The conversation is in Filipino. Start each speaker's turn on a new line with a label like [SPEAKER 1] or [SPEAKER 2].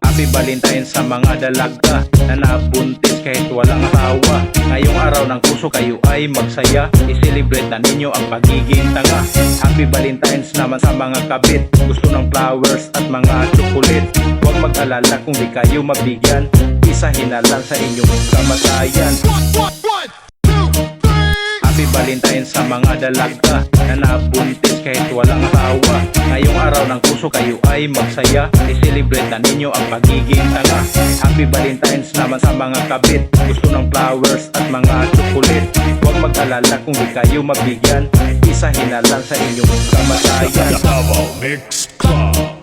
[SPEAKER 1] Happy Valentine sa mga dalaga na nabuntis kahit walang asawa. Ngayong araw ng puso kayo ay magsaya, i-celebrate na ninyo ang pagiging tanga. Happy Valentines naman sa mga kabit, gusto ng flowers at mga chocolate. Huwag mag-alala kung di kayo mabigyan, isahin na lang sa inyong kamatayan. Happy Valentine sa mga dalaga na nabuntis kahit walang asawa. Ngayong araw ng puso kayo ay magsaya, i-celebrate na ninyo ang pagiging tanga. Happy Valentines naman sa mga kabit, gusto ng flowers at mga chocolate. Huwag mag-alala kung di kayo mabigyan, isahin na lang sa inyong kamatayan.
[SPEAKER 2] Davao Mix Club.